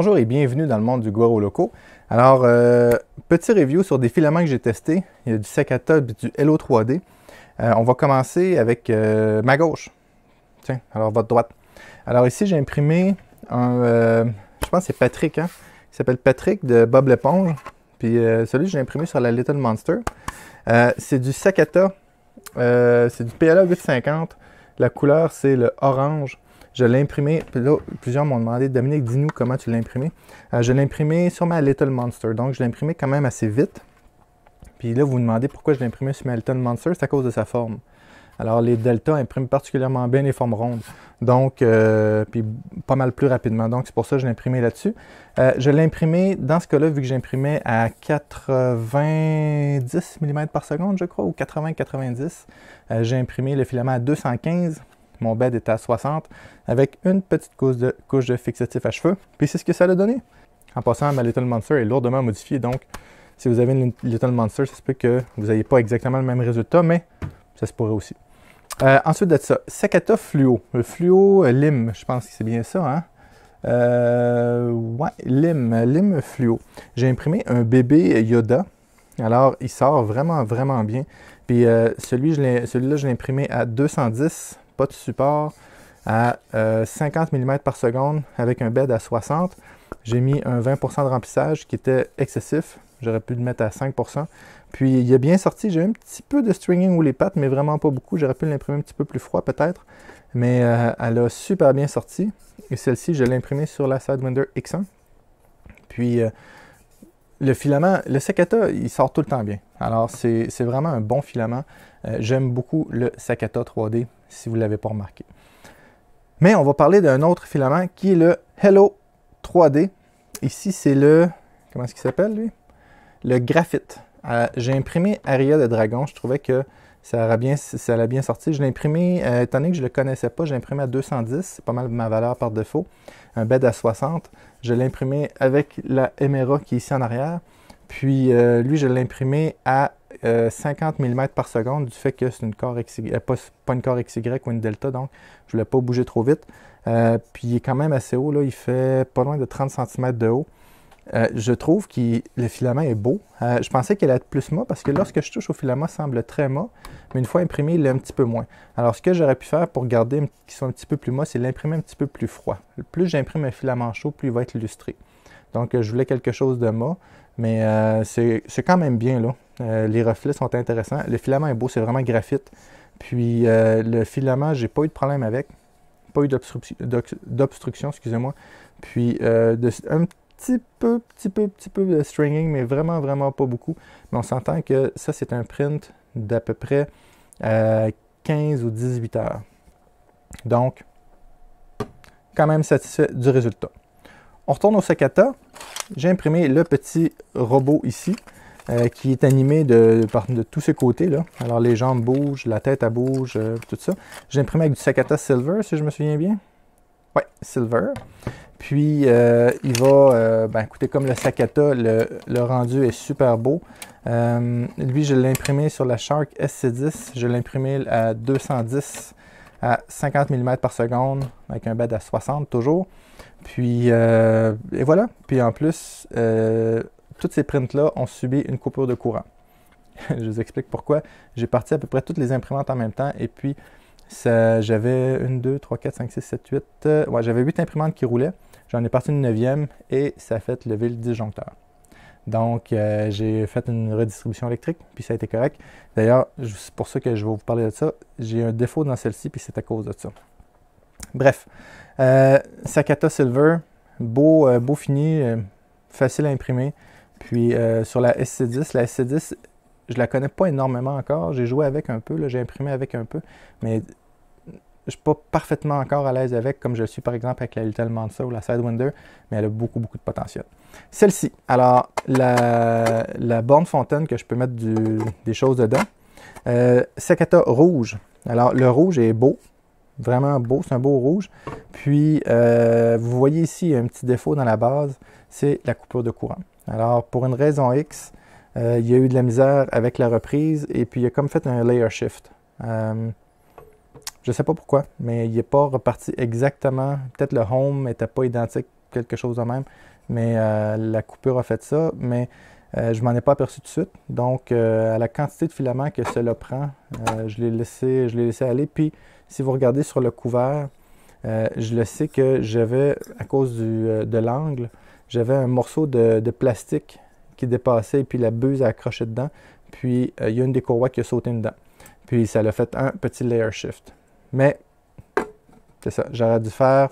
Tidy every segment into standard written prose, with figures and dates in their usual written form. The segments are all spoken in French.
Bonjour et bienvenue dans le monde du Goro Loco. Alors, petit review sur des filaments que j'ai testés. Il y a du Sakata et du Hello 3D. On va commencer avec ma gauche. Tiens, alors votre droite. Alors ici, j'ai imprimé un, je pense que c'est Patrick, hein? Il s'appelle Patrick de Bob l'éponge. Puis celui que j'ai imprimé sur la Little Monster. C'est du Sakata, c'est du PLA 850. La couleur, c'est le orange. Je l'ai imprimé, puis là, plusieurs m'ont demandé, Dominique, dis-nous comment tu l'as imprimé. Je l'ai imprimé sur ma Little Monster, donc je l'ai imprimé quand même assez vite. Puis là, vous vous demandez pourquoi je l'ai imprimé sur ma Little Monster, c'est à cause de sa forme. Alors, les Delta impriment particulièrement bien les formes rondes, donc, puis pas mal plus rapidement, donc c'est pour ça que je l'ai imprimé là-dessus. Je l'ai imprimé, dans ce cas-là, vu que j'imprimais à 90 mm par seconde, je crois, ou 80-90, j'ai imprimé le filament à 215. Mon bed était à 60 avec une petite couche de fixatif à cheveux. Puis c'est ce que ça a donné. En passant, ma Little Monster est lourdement modifiée. Donc, si vous avez une Little Monster, ça se peut que vous n'ayez pas exactement le même résultat, mais ça se pourrait aussi. Ensuite de ça, Sakata Fluo. Le Fluo Lime, je pense que c'est bien ça, hein? Ouais, Lime Fluo. J'ai imprimé un bébé Yoda. Alors, il sort vraiment, vraiment bien. Puis celui-là, je l'ai imprimé à 210. Pas de support, à 50 mm par seconde avec un bed à 60. J'ai mis un 20% de remplissage qui était excessif. J'aurais pu le mettre à 5%. Puis il est bien sorti. J'ai un petit peu de stringing ou les pattes, mais vraiment pas beaucoup. J'aurais pu l'imprimer un petit peu plus froid peut-être. Mais elle a super bien sorti. Et celle-ci, je l'ai imprimée sur la Sidewinder X1. Puis le filament, le Sakata, il sort tout le temps bien. Alors c'est vraiment un bon filament. J'aime beaucoup le Sakata 3D, si vous ne l'avez pas remarqué. Mais on va parler d'un autre filament qui est le Hello 3D. Ici, c'est le... Comment est-ce qu'il s'appelle, lui? Le graphite. J'ai imprimé Aria de Dragon. Je trouvais que ça allait bien sorti. Je l'ai imprimé, étant donné que je ne le connaissais pas, j'ai imprimé à 210. C'est pas mal ma valeur par défaut. Un bed à 60. Je l'ai imprimé avec la Emera qui est ici en arrière. Puis lui, je l'ai imprimé à 50 mm par seconde du fait que c'est une Core XY, pas une Core XY ou une Delta, donc je ne voulais pas bouger trop vite. Puis il est quand même assez haut, là, il fait pas loin de 30 cm de haut. Je trouve que le filament est beau. Je pensais qu'il allait être plus mat parce que lorsque je touche au filament, il semble très mat, mais une fois imprimé, il est un petit peu moins. Alors ce que j'aurais pu faire pour garder qu'il soit un petit peu plus mat, c'est l'imprimer un petit peu plus froid. Plus j'imprime un filament chaud, plus il va être lustré. Donc je voulais quelque chose de mat, mais c'est quand même bien là. Les reflets sont intéressants. Le filament est beau, c'est vraiment graphite. Puis le filament, j'ai pas eu de problème avec. Pas eu d'obstruction, excusez-moi. Puis un petit peu de stringing, mais vraiment, vraiment pas beaucoup. Mais on s'entend que ça, c'est un print d'à peu près 15 ou 18 heures. Donc, quand même satisfait du résultat. On retourne au Sakata. J'ai imprimé le petit robot ici. Qui est animé de tous ses côtés, là. Alors les jambes bougent, la tête elle bouge, tout ça. J'ai imprimé avec du Sakata Silver, si je me souviens bien. Oui, Silver. Puis il va, écoutez, comme le Sakata, le rendu est super beau. Lui, je l'ai imprimé sur la Shark SC10. Je l'ai imprimé à 210 à 50 mm par seconde, avec un bed à 60 toujours. Puis, et voilà. Puis en plus, toutes ces prints-là ont subi une coupure de courant. Je vous explique pourquoi. J'ai parti à peu près toutes les imprimantes en même temps et puis j'avais 1, 2, 3, 4, 5, 6, 7, 8. Ouais, j'avais 8 imprimantes qui roulaient. J'en ai parti une 9e et ça a fait lever le disjoncteur. Donc, j'ai fait une redistribution électrique puis ça a été correct. D'ailleurs, c'est pour ça que je vais vous parler de ça. J'ai un défaut dans celle-ci puis c'est à cause de ça. Bref, Sakata Silver, beau fini, facile à imprimer. Puis sur la SC10, je la connais pas énormément encore. J'ai joué avec un peu, j'ai imprimé avec un peu, mais je ne suis pas parfaitement encore à l'aise avec, comme je le suis par exemple avec la Little Monster ou la Sidewinder, mais elle a beaucoup, beaucoup de potentiel. Celle-ci, alors la borne fontaine que je peux mettre des choses dedans, Sakata rouge. Alors le rouge est beau, vraiment beau, c'est un beau rouge. Puis vous voyez ici, il y a un petit défaut dans la base, c'est la coupure de courant. Alors, pour une raison X, il y a eu de la misère avec la reprise et puis il a comme fait un layer shift. Je ne sais pas pourquoi, mais il n'est pas reparti exactement. Peut-être le home n'était pas identique quelque chose de même. Mais la coupure a fait ça, mais je m'en ai pas aperçu tout de suite. Donc, à la quantité de filament que cela prend, je l'ai laissé aller. Puis, si vous regardez sur le couvert, je le sais que j'avais, à cause de l'angle, j'avais un morceau de plastique qui dépassait et puis la buse a accroché dedans. Puis, il y a une des courroies qui a sauté dedans. Puis, ça l'a fait un petit layer shift. Mais, c'est ça, j'aurais dû faire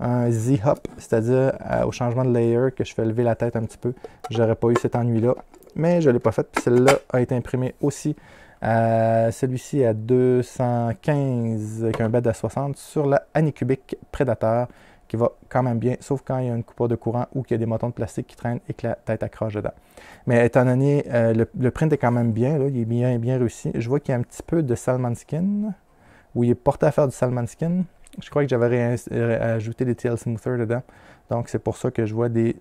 un Z-hop, c'est-à-dire au changement de layer que je fais lever la tête un petit peu. J'aurais pas eu cet ennui-là, mais je ne l'ai pas fait. Puis celle-là a été imprimée aussi, celui-ci à 215 avec un bed à 60 sur la Anycubic Predator qui va quand même bien, sauf quand il y a une coupure de courant ou qu'il y a des motons de plastique qui traînent et que la tête accroche dedans. Mais étant donné, le print est quand même bien, là, il est bien réussi. Je vois qu'il y a un petit peu de Salmon Skin, où il est porté à faire du Salmon Skin. Je crois que j'avais ajouté des TL Smoother dedans. Donc, c'est pour ça que je vois des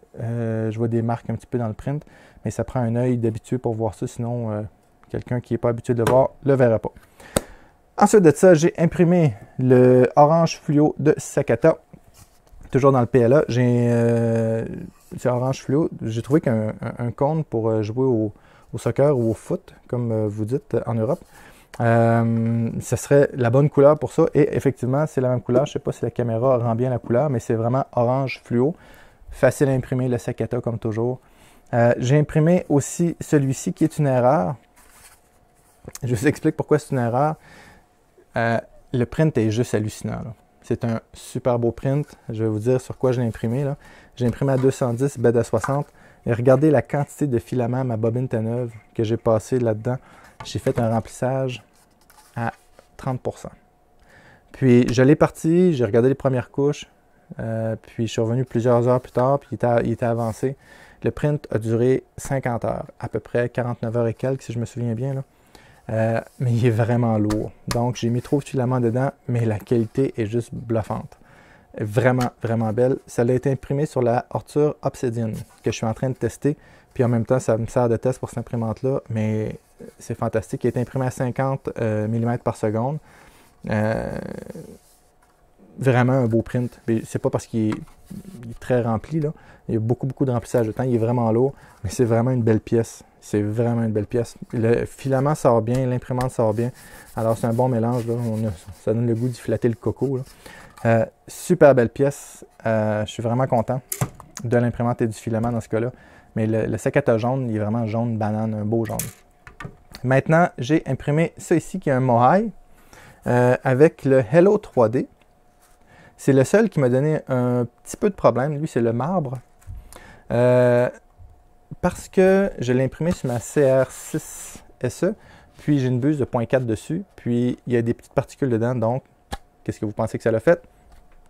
marques un petit peu dans le print. Mais ça prend un œil d'habitué pour voir ça. Sinon, quelqu'un qui n'est pas habitué de le voir ne le verra pas. Ensuite de ça, j'ai imprimé le orange fluo de Sakata. Toujours dans le PLA. C'est orange fluo. J'ai trouvé qu'un cône pour jouer au soccer ou au foot, comme vous dites en Europe, ce serait la bonne couleur pour ça. Et effectivement, c'est la même couleur. Je ne sais pas si la caméra rend bien la couleur, mais c'est vraiment orange fluo. Facile à imprimer, le Sakata comme toujours. J'ai imprimé aussi celui-ci qui est une erreur. Je vous explique pourquoi c'est une erreur. Le print est juste hallucinant. C'est un super beau print. Je vais vous dire sur quoi je l'ai imprimé. J'ai imprimé à 210, bed à 60. Et regardez la quantité de filaments, ma bobine était neuve, que j'ai passé là-dedans. J'ai fait un remplissage à 30%. Puis je l'ai parti, j'ai regardé les premières couches, puis je suis revenu plusieurs heures plus tard, puis il était avancé. Le print a duré 50 heures, à peu près 49 heures et quelques, si je me souviens bien, là. Mais il est vraiment lourd. Donc j'ai mis trop de filaments dedans, mais la qualité est juste bluffante. Vraiment, vraiment belle. Ça a été imprimé sur la Ortur Obsidian, que je suis en train de tester. Puis en même temps, ça me sert de test pour cette imprimante-là, mais c'est fantastique. Il est imprimé à 50 mm par seconde. Vraiment un beau print. C'est pas parce qu'il est très rempli, là. Il y a beaucoup de remplissage de temps. Il est vraiment lourd, mais c'est vraiment une belle pièce. C'est vraiment une belle pièce. Le filament sort bien, l'imprimante sort bien. Alors c'est un bon mélange, là. Ça donne le goût d'y flatter le coco, là. Super belle pièce. Je suis vraiment content de l'imprimante et du filament dans ce cas-là. Mais le Sakata jaune, il est vraiment jaune banane, un beau jaune. Maintenant, j'ai imprimé ça ici qui est un Moai avec le Hello 3D. C'est le seul qui m'a donné un petit peu de problème. Lui, c'est le marbre. Parce que je l'ai imprimé sur ma CR6 SE, puis j'ai une buse de 0.4 dessus, puis il y a des petites particules dedans. Donc, qu'est-ce que vous pensez que ça l'a fait?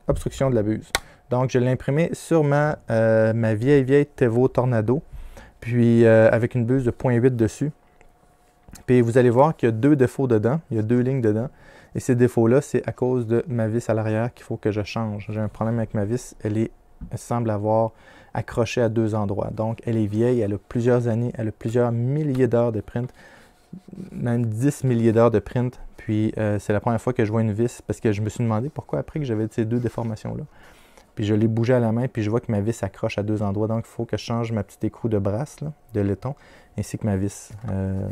Obstruction de la buse. Donc, je l'ai imprimé sur ma vieille Tevo Tornado, puis avec une buse de 0.8 dessus. Puis vous allez voir qu'il y a deux défauts dedans, il y a deux lignes dedans. Et ces défauts-là, c'est à cause de ma vis à l'arrière qu'il faut que je change. J'ai un problème avec ma vis, elle semble avoir accroché à deux endroits. Donc, elle est vieille, elle a plusieurs années, elle a plusieurs milliers d'heures de print, même 10 milliers d'heures de print. Puis, c'est la première fois que je vois une vis, parce que je me suis demandé pourquoi après que j'avais ces deux déformations-là. Puis, je l'ai bougé à la main, puis je vois que ma vis accroche à deux endroits. Donc, il faut que je change ma petite écrou de brasse, là, de laiton, ainsi que ma vis.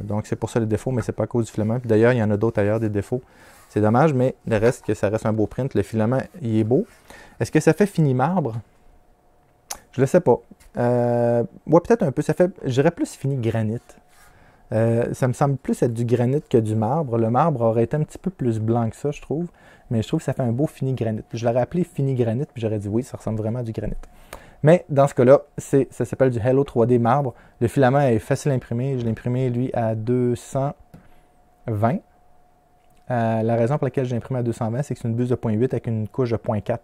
Donc, c'est pour ça le défaut, mais c'est pas à cause du filament. Puis d'ailleurs, il y en a d'autres ailleurs, des défauts. C'est dommage, mais le reste, que ça reste un beau print. Le filament, il est beau. Est-ce que ça fait fini marbre? Je le sais pas. Ouais, peut-être un peu. Ça fait, je dirais plus fini granit. Ça me semble plus être du granit que du marbre. Le marbre aurait été un petit peu plus blanc que ça, je trouve. Mais je trouve que ça fait un beau fini granit. Je l'aurais appelé fini granit, puis j'aurais dit oui, ça ressemble vraiment à du granit. Mais dans ce cas-là, ça s'appelle du Hello 3D marbre. Le filament est facile à imprimer. Je l'ai imprimé, lui, à 220. La raison pour laquelle j'ai imprimé à 220, c'est que c'est une buse de 0.8 avec une couche de 0.4.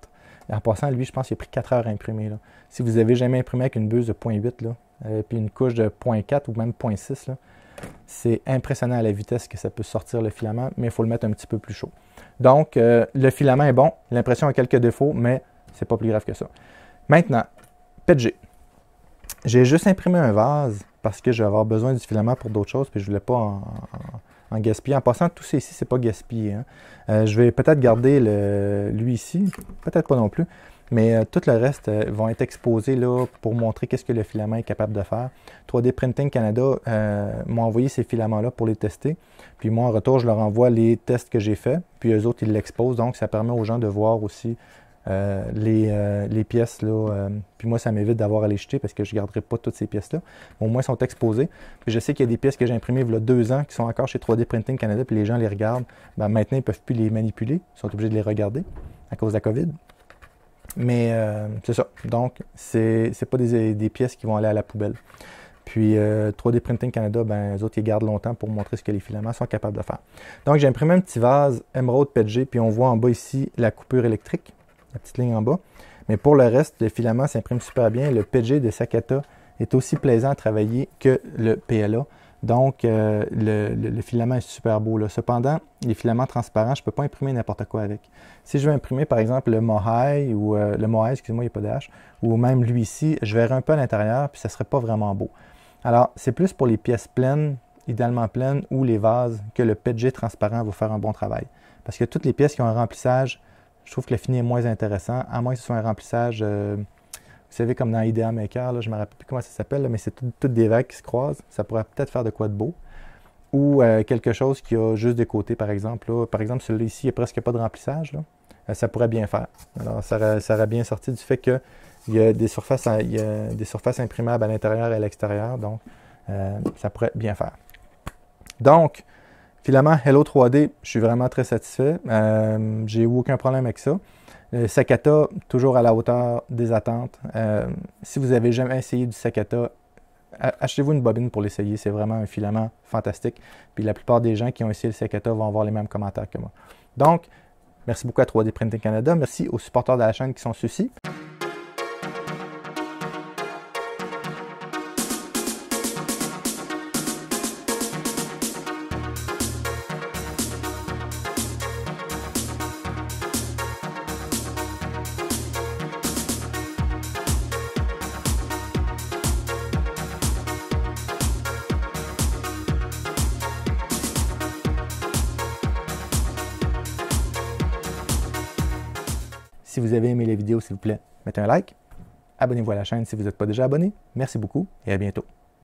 En passant, lui, je pense qu'il a pris 4 heures à imprimer. Là. Si vous n'avez jamais imprimé avec une buse de 0.8, puis une couche de 0.4 ou même 0.6, c'est impressionnant à la vitesse que ça peut sortir le filament, mais il faut le mettre un petit peu plus chaud. Donc, le filament est bon. L'impression a quelques défauts, mais c'est pas plus grave que ça. Maintenant, PETG. J'ai juste imprimé un vase parce que je vais avoir besoin du filament pour d'autres choses, puis je ne voulais pas en gaspillé. En passant, tout ça ici, c'est pas gaspillé. Hein. Je vais peut-être garder lui ici, peut-être pas non plus, mais tout le reste vont être exposés là, pour montrer qu'est-ce que le filament est capable de faire. 3D Printing Canada m'a envoyé ces filaments-là pour les tester. Puis moi, en retour, je leur envoie les tests que j'ai faits. Puis eux autres, ils l'exposent. Donc, ça permet aux gens de voir aussi les pièces. Là, puis moi, ça m'évite d'avoir à les jeter parce que je ne garderai pas toutes ces pièces-là. Au moins, elles sont exposées. Puis je sais qu'il y a des pièces que j'ai imprimées il y a 2 ans qui sont encore chez 3D Printing Canada. Puis les gens les regardent. Ben, maintenant, ils ne peuvent plus les manipuler. Ils sont obligés de les regarder à cause de la COVID. Mais c'est ça. Donc, c'est pas des pièces qui vont aller à la poubelle. Puis 3D Printing Canada, ben, eux autres, ils gardent longtemps pour montrer ce que les filaments sont capables de faire. Donc, j'ai imprimé un petit vase Emerald PETG, puis on voit en bas ici la coupure électrique, la petite ligne en bas. Mais pour le reste, le filament s'imprime super bien. Le PETG de Sakata est aussi plaisant à travailler que le PLA. Donc, le filament est super beau, là. Cependant, les filaments transparents, je ne peux pas imprimer n'importe quoi avec. Si je veux imprimer, par exemple, le Mohai, ou le Mohai, excusez-moi, il n'y a pas de H, ou même lui ici, je verrai un peu à l'intérieur, puis ça ne serait pas vraiment beau. Alors, c'est plus pour les pièces pleines, idéalement pleines, ou les vases, que le PETG transparent va faire un bon travail. Parce que toutes les pièces qui ont un remplissage, je trouve que le fini est moins intéressant, à moins que ce soit un remplissage... vous savez, comme dans Idea Maker, là, je ne me rappelle plus comment ça s'appelle, mais c'est toutes des vagues qui se croisent. Ça pourrait peut-être faire de quoi de beau. Ou quelque chose qui a juste des côtés, par exemple. Là. Par exemple, celui-là ici, il n'y a presque pas de remplissage. Là. Ça pourrait bien faire. Alors, ça aurait bien sorti du fait qu'il y a des surfaces imprimables à l'intérieur et à l'extérieur. Donc, ça pourrait bien faire. Donc, filament Hello 3D, je suis vraiment très satisfait. J'ai eu aucun problème avec ça. Sakata, toujours à la hauteur des attentes. Si vous n'avez jamais essayé du Sakata, achetez-vous une bobine pour l'essayer. C'est vraiment un filament fantastique. Puis la plupart des gens qui ont essayé le Sakata vont avoir les mêmes commentaires que moi. Donc, merci beaucoup à 3D Printing Canada. Merci aux supporters de la chaîne qui sont ceux-ci. Si vous avez aimé la vidéo, s'il vous plaît, mettez un like. Abonnez-vous à la chaîne si vous n'êtes pas déjà abonné. Merci beaucoup et à bientôt.